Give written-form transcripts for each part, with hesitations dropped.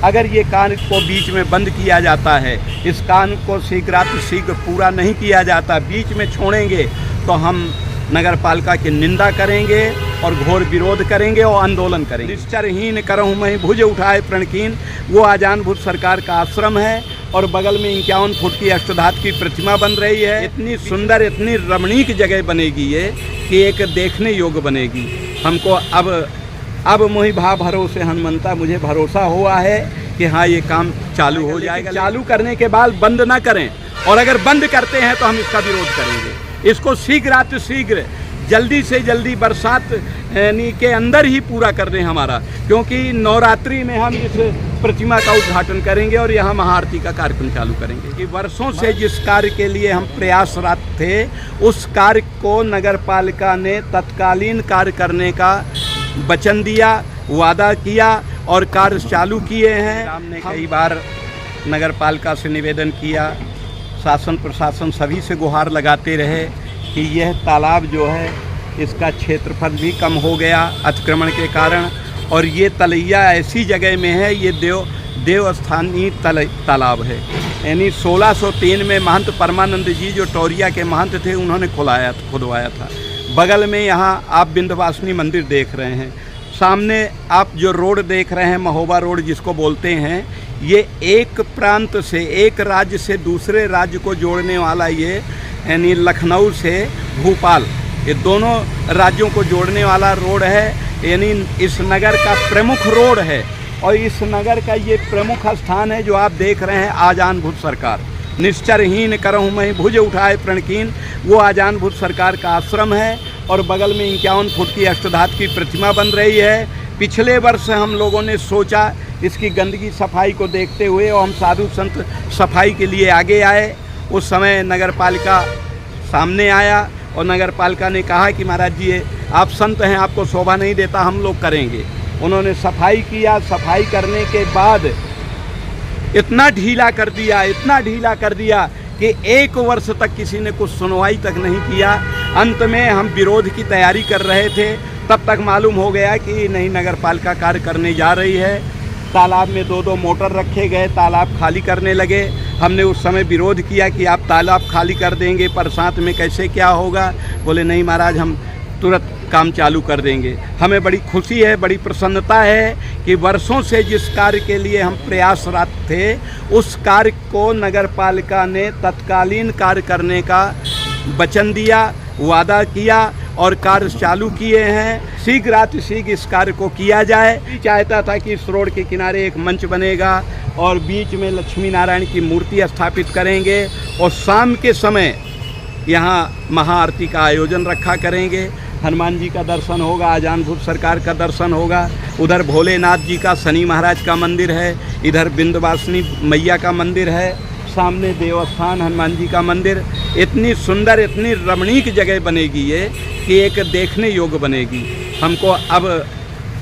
अगर ये कार्य को बीच में बंद किया जाता है, इस कार्य को शीघ्र पूरा नहीं किया जाता, बीच में छोड़ेंगे तो हम नगर पालिका की निंदा करेंगे और घोर विरोध करेंगे और आंदोलन करेंगे। निश्चरहीन करहूँ मैं भुज उठाए प्रणकीन, वो आजान भुज सरकार का आश्रम है और बगल में 51 फुट की अष्टधातु की प्रतिमा बन रही है। इतनी सुंदर, इतनी रमणीक जगह बनेगी ये कि एक देखने योग्य बनेगी। हमको अब मोहि भा भरोसे हनुमंता, मुझे भरोसा हुआ है कि हाँ ये काम चालू हो जाएगा। चालू करने के बाद बंद ना करें, और अगर बंद करते हैं तो हम इसका विरोध करेंगे। इसको शीघ्र जल्दी से जल्दी बरसात के अंदर ही पूरा कर दें हमारा, क्योंकि नवरात्रि में हम इस प्रतिमा का उद्घाटन करेंगे और यहाँ महाआरती का कार्यक्रम चालू करेंगे। कि वर्षों से जिस कार्य के लिए हम प्रयासरत थे, उस कार्य को नगर पालिका ने तत्कालीन कार्य करने का वचन दिया, वादा किया और कार्य चालू किए हैं। हमने कई बार नगर पालिका से निवेदन किया, शासन प्रशासन सभी से गुहार लगाते रहे कि यह तालाब जो है इसका क्षेत्रफल भी कम हो गया अतिक्रमण के कारण, और ये तलैया ऐसी जगह में है, ये देवस्थानीय तालाब है। यानी 1603 में महंत परमानंद जी जो टोरिया के महंत थे, उन्होंने खुदवाया था। बगल में यहाँ आप विंध्यवासिनी मंदिर देख रहे हैं, सामने आप जो रोड देख रहे हैं महोबा रोड जिसको बोलते हैं, ये एक प्रांत से, एक राज्य से दूसरे राज्य को जोड़ने वाला ये, यानी लखनऊ से भोपाल, ये दोनों राज्यों को जोड़ने वाला रोड है। यानी इस नगर का प्रमुख रोड है और इस नगर का ये प्रमुख स्थान है जो आप देख रहे हैं आजान भुज सरकार। निश्चरहीन करहूँ मैं भुज उठाए प्रणकीन, वो आजान भुज सरकार का आश्रम है और बगल में 51 फुट की अष्टधातु की प्रतिमा बन रही है। पिछले वर्ष हम लोगों ने सोचा इसकी गंदगी सफाई को देखते हुए, और हम साधु संत सफाई के लिए आगे आए। उस समय नगर पालिका सामने आया और नगर पालिका ने कहा कि महाराज जी आप संत हैं, आपको शोभा नहीं देता, हम लोग करेंगे। उन्होंने सफाई किया। सफाई करने के बाद इतना ढीला कर दिया कि 1 वर्ष तक किसी ने कुछ सुनवाई तक नहीं किया। अंत में हम विरोध की तैयारी कर रहे थे, तब तक मालूम हो गया कि नहीं, नगर पालिका कार्य करने जा रही है। तालाब में 2-2 मोटर रखे गए, तालाब खाली करने लगे। हमने उस समय विरोध किया कि आप तालाब खाली कर देंगे, बरसात में कैसे क्या होगा। बोले नहीं महाराज, हम तुरंत काम चालू कर देंगे। हमें बड़ी खुशी है, बड़ी प्रसन्नता है कि वर्षों से जिस कार्य के लिए हम प्रयासरत थे, उस कार्य को नगर पालिका ने तत्कालीन कार्य करने का वचन दिया, वादा किया और कार्य चालू किए हैं। शीघ्र इस कार्य को किया जाए। चाहता था कि इस रोड के किनारे एक मंच बनेगा और बीच में लक्ष्मी नारायण की मूर्ति स्थापित करेंगे और शाम के समय यहाँ महाआरती का आयोजन रखा करेंगे। हनुमान जी का दर्शन होगा, आजान भुज सरकार का दर्शन होगा। उधर भोलेनाथ जी का, शनि महाराज का मंदिर है, इधर विंध्यवासिनी मैया का मंदिर है, सामने देवस्थान हनुमान जी का मंदिर। इतनी सुंदर, इतनी रमणीक जगह बनेगी ये कि एक देखने योग्य बनेगी। हमको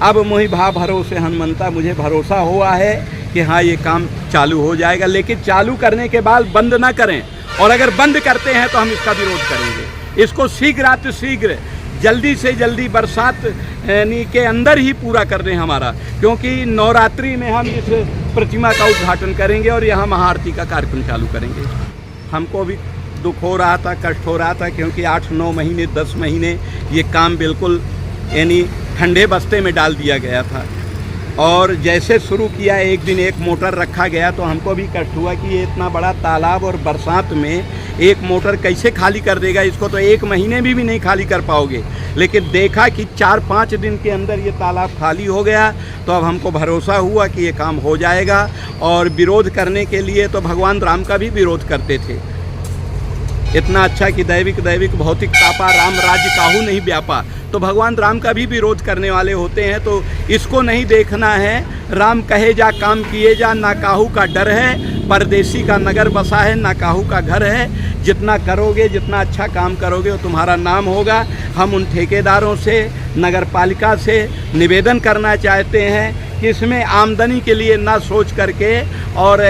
अब मोहि भा भरोसे हनुमंता, मुझे भरोसा हुआ है कि हाँ ये काम चालू हो जाएगा। लेकिन चालू करने के बाद बंद ना करें, और अगर बंद करते हैं तो हम इसका विरोध करेंगे। इसको शीघ्र जल्दी से जल्दी बरसात के अंदर ही पूरा कर दें हमारा, क्योंकि नवरात्रि में हम इस प्रतिमा का उद्घाटन करेंगे और यहाँ महाआरती का कार्यक्रम चालू करेंगे। हमको भी दुख हो रहा था, कष्ट हो रहा था, क्योंकि 8-9 महीने 10 महीने ये काम बिल्कुल यानी ठंडे बस्ते में डाल दिया गया था। और जैसे शुरू किया, एक दिन एक मोटर रखा गया, तो हमको भी कष्ट हुआ कि ये इतना बड़ा तालाब और बरसात में एक मोटर कैसे खाली कर देगा। इसको तो 1 महीने भी नहीं खाली कर पाओगे। लेकिन देखा कि 4-5 दिन के अंदर ये तालाब खाली हो गया, तो अब हमको भरोसा हुआ कि ये काम हो जाएगा। और विरोध करने के लिए तो भगवान राम का भी विरोध करते थे। इतना अच्छा कि दैविक भौतिक तापा, राम राज्य काहू नहीं व्यापा, तो भगवान राम का भी विरोध करने वाले होते हैं। तो इसको नहीं देखना है। राम कहे जा काम किए जा, ना काहू का डर है, परदेसी का नगर बसा है, ना काहू का घर है। जितना करोगे, जितना अच्छा काम करोगे, वो तुम्हारा नाम होगा। हम उन ठेकेदारों से, नगर पालिका से निवेदन करना चाहते हैं कि इसमें आमदनी के लिए ना सोच करके और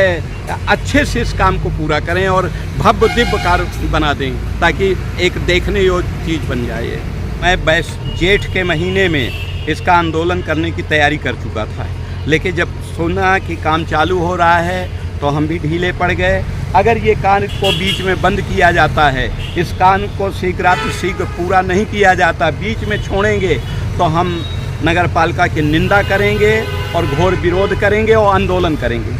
अच्छे से इस काम को पूरा करें और भव्य दिव्य कार्य बना दें, ताकि एक देखने योग्य चीज़ बन जाए। मैं जेठ के महीने में इसका आंदोलन करने की तैयारी कर चुका था, लेकिन जब सुना कि काम चालू हो रहा है तो हम भी ढीले पड़ गए। अगर ये काम को बीच में बंद किया जाता है, इस काम को शीघ्र पूरा नहीं किया जाता, बीच में छोड़ेंगे तो हम नगर पालिका की निंदा करेंगे और घोर विरोध करेंगे और आंदोलन करेंगे।